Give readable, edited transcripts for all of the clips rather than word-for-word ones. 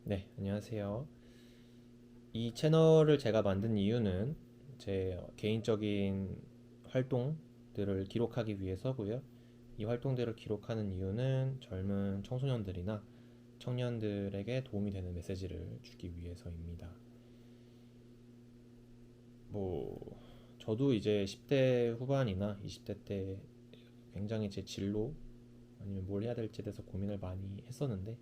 네, 안녕하세요. 이 채널을 제가 만든 이유는 제 개인적인 활동들을 기록하기 위해서고요. 이 활동들을 기록하는 이유는 젊은 청소년들이나 청년들에게 도움이 되는 메시지를 주기 위해서입니다. 뭐, 저도 이제 10대 후반이나 20대 때 굉장히 제 진로 아니면 뭘 해야 될지에 대해서 고민을 많이 했었는데,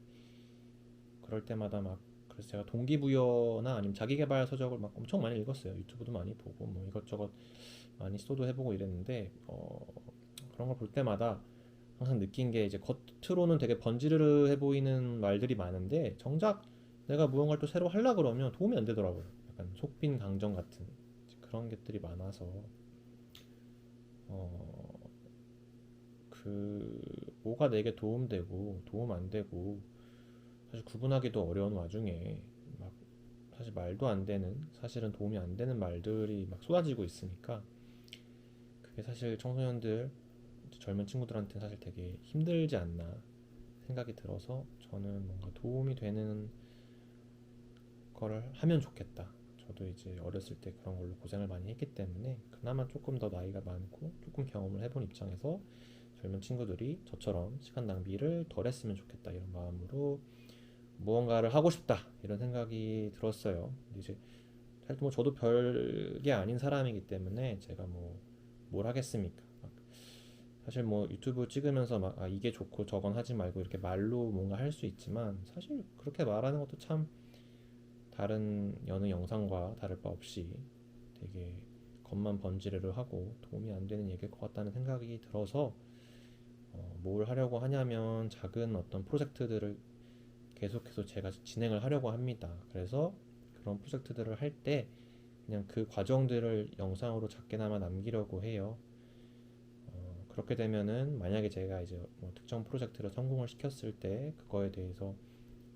그럴 때마다 막 그래서 제가 동기부여나 아니면 자기계발 서적을 막 엄청 많이 읽었어요. 유튜브도 많이 보고 뭐 이것저것 많이 시도도 해보고 이랬는데 그런 걸 볼 때마다 항상 느낀 게 이제 겉으로는 되게 번지르르해 보이는 말들이 많은데 정작 내가 무언가를 또 새로 하려 그러면 도움이 안 되더라고요. 약간 속빈 강정 같은 그런 것들이 많아서 어, 그 뭐가 내게 도움되고 도움 안 되고 사실 구분하기도 어려운 와중에 막 사실 말도 안 되는 사실은 도움이 안 되는 말들이 막 쏟아지고 있으니까 그게 사실 청소년들 젊은 친구들한테 사실 되게 힘들지 않나 생각이 들어서 저는 뭔가 도움이 되는 거를 하면 좋겠다. 저도 이제 어렸을 때 그런 걸로 고생을 많이 했기 때문에 그나마 조금 더 나이가 많고 조금 경험을 해본 입장에서 젊은 친구들이 저처럼 시간 낭비를 덜 했으면 좋겠다 이런 마음으로 무언가를 하고 싶다 이런 생각이 들었어요. 근데 이제 사실 뭐 저도 별게 아닌 사람이기 때문에 제가 뭐 뭘 하겠습니까? 사실 뭐 유튜브 찍으면서 막 아, 이게 좋고 저건 하지 말고 이렇게 말로 뭔가 할 수 있지만 사실 그렇게 말하는 것도 참 다른 여느 영상과 다를 바 없이 되게 겉만 번지르르 하고 도움이 안 되는 얘기일 것 같다는 생각이 들어서 뭘 하려고 하냐면 작은 어떤 프로젝트들을 계속해서 제가 진행을 하려고 합니다. 그래서 그런 프로젝트들을 할 때 그냥 그 과정들을 영상으로 작게나마 남기려고 해요. 그렇게 되면은 만약에 제가 이제 뭐 특정 프로젝트를 성공을 시켰을 때 그거에 대해서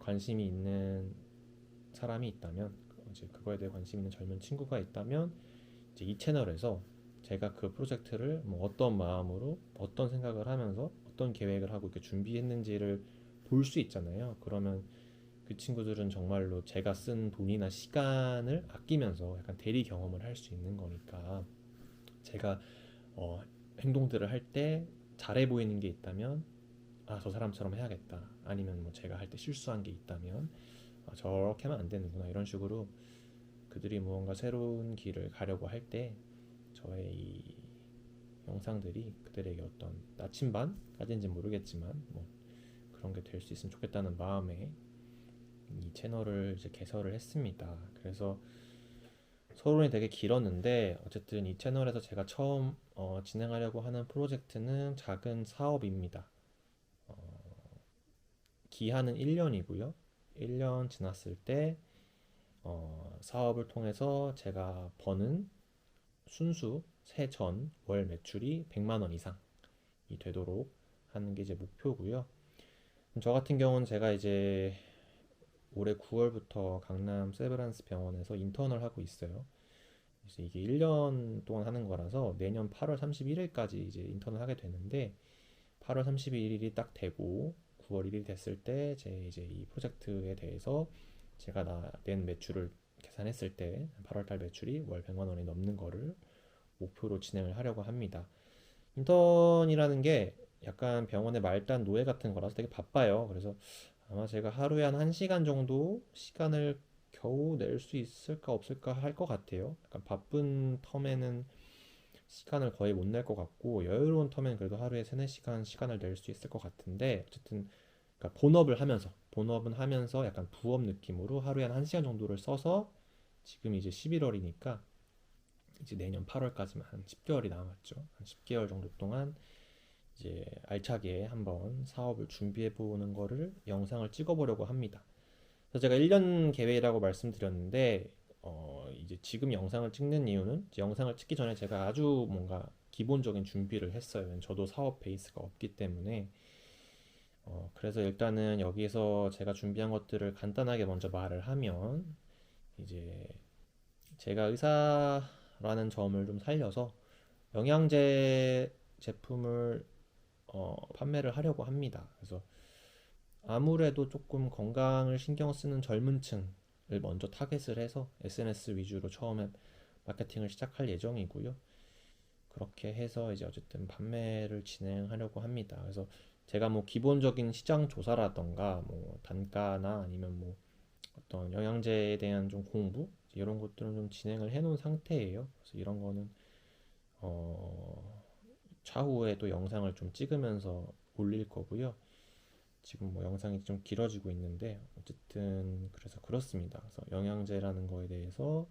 관심이 있는 사람이 있다면 이제 그거에 대해 관심 있는 젊은 친구가 있다면 이제 이 채널에서 제가 그 프로젝트를 뭐 어떤 마음으로 어떤 생각을 하면서 어떤 계획을 하고 이렇게 준비했는지를 볼 수 있잖아요. 그러면 그 친구들은 정말로 제가 쓴 돈이나 시간을 아끼면서 약간 대리 경험을 할 수 있는 거니까 제가 행동들을 할 때 잘해 보이는 게 있다면 아, 저 사람처럼 해야겠다. 아니면 뭐 제가 할 때 실수한 게 있다면 아, 저렇게 하면 안 되는구나. 이런 식으로 그들이 무언가 새로운 길을 가려고 할 때 저의 이 영상들이 그들에게 어떤 나침반까지인지 모르겠지만 뭐 그런 게 될 수 있으면 좋겠다는 마음에 이 채널을 이제 개설을 했습니다. 그래서 서론이 되게 길었는데 어쨌든 이 채널에서 제가 처음 진행하려고 하는 프로젝트는 작은 사업입니다. 기한은 1년이고요. 1년 지났을 때 사업을 통해서 제가 버는 순수 세전 월 매출이 100만 원 이상이 되도록 하는 게 이제 목표고요. 저 같은 경우는 제가 이제 올해 9월부터 강남 세브란스 병원에서 인턴을 하고 있어요. 그래서 이게 1년 동안 하는 거라서 내년 8월 31일까지 이제 인턴을 하게 되는데 8월 31일이 딱 되고 9월 1일이 됐을 때 제 이제 이 프로젝트에 대해서 제가 낸 매출을 계산했을 때 8월 달 매출이 월 100만 원이 넘는 거를 목표로 진행을 하려고 합니다. 인턴이라는 게 약간 병원의 말단 노예 같은 거라서 되게 바빠요. 그래서 아마 제가 하루에 한 1시간 정도 시간을 겨우 낼 수 있을까 없을까 할 것 같아요. 약간 바쁜 텀에는 시간을 거의 못 낼 것 같고 여유로운 텀에는 그래도 하루에 3, 4시간 시간을 낼 수 있을 것 같은데 어쨌든 그러니까 본업은 하면서 약간 부업 느낌으로 하루에 한 1시간 정도를 써서 지금 이제 11월이니까 이제 내년 8월까지만 한 10개월이 남았죠. 한 10개월 정도 동안 이제 알차게 한번 사업을 준비해 보는 거를 영상을 찍어 보려고 합니다. 그래서 제가 1년 계획이라고 말씀드렸는데 이제 지금 영상을 찍는 이유는 이제 영상을 찍기 전에 제가 아주 뭔가 기본적인 준비를 했어요. 저도 사업 베이스가 없기 때문에 그래서 일단은 여기서 제가 준비한 것들을 간단하게 먼저 말을 하면 이제 제가 의사라는 점을 좀 살려서 영양제 제품을 판매를 하려고 합니다. 그래서 아무래도 조금 건강을 신경 쓰는 젊은 층을 먼저 타겟을 해서 SNS 위주로 처음에 마케팅을 시작할 예정이고요. 그렇게 해서 이제 어쨌든 판매를 진행하려고 합니다. 그래서 제가 뭐 기본적인 시장 조사라던가 뭐 단가나 아니면 뭐 어떤 영양제에 대한 좀 공부 이런 것들은 좀 진행을 해놓은 상태예요. 그래서 이런 거는 어, 차후에 또 영상을 좀 찍으면서 올릴 거고요. 지금 뭐 영상이 좀 길어지고 있는데 어쨌든 그래서 그렇습니다. 그래서 영양제라는 거에 대해서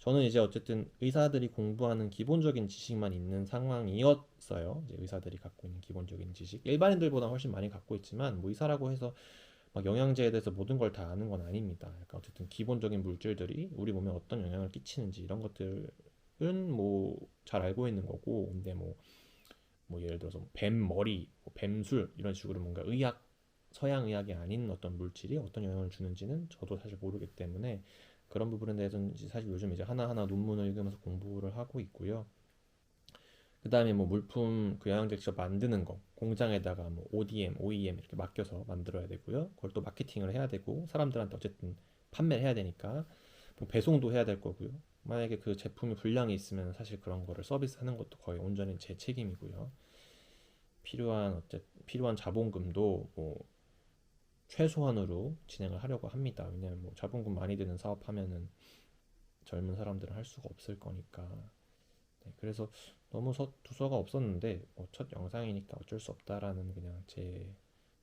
저는 이제 어쨌든 의사들이 공부하는 기본적인 지식만 있는 상황이었어요. 이제 의사들이 갖고 있는 기본적인 지식 일반인들보다 훨씬 많이 갖고 있지만 뭐 의사라고 해서 막 영양제에 대해서 모든 걸 다 아는 건 아닙니다. 약간 어쨌든 기본적인 물질들이 우리 몸에 어떤 영향을 끼치는지 이런 것들은 뭐 잘 알고 있는 거고 근데 뭐 예를 들어서 뱀 머리, 뭐 뱀술 이런 식으로 뭔가 의학 서양 의학이 아닌 어떤 물질이 어떤 영향을 주는지는 저도 사실 모르기 때문에 그런 부분에 대해서는 사실 요즘 이제 하나하나 논문을 읽으면서 공부를 하고 있고요. 그 다음에 뭐 물품 그 영양제 직접 만드는 거 공장에다가 뭐 ODM, OEM 이렇게 맡겨서 만들어야 되고요. 그걸 또 마케팅을 해야 되고 사람들한테 어쨌든 판매를 해야 되니까 뭐 배송도 해야 될 거고요. 만약에 그 제품이 불량이 있으면 사실 그런 거를 서비스하는 것도 거의 온전히 제 책임이고요. 필요한 자본금도 뭐 최소한으로 진행을 하려고 합니다. 왜냐하면 뭐 자본금 많이 드는 사업하면은 젊은 사람들은 할 수가 없을 거니까. 네, 그래서 너무 두서가 없었는데 뭐첫 영상이니까 어쩔 수 없다라는 그냥 제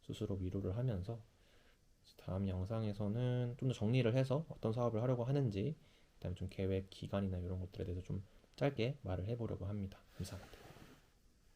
스스로 위로를 하면서 다음 영상에서는 좀 더 정리를 해서 어떤 사업을 하려고 하는지 그다음에 좀 계획 기간이나 이런 것들에 대해서 좀 짧게 말을 해보려고 합니다. 감사합니다.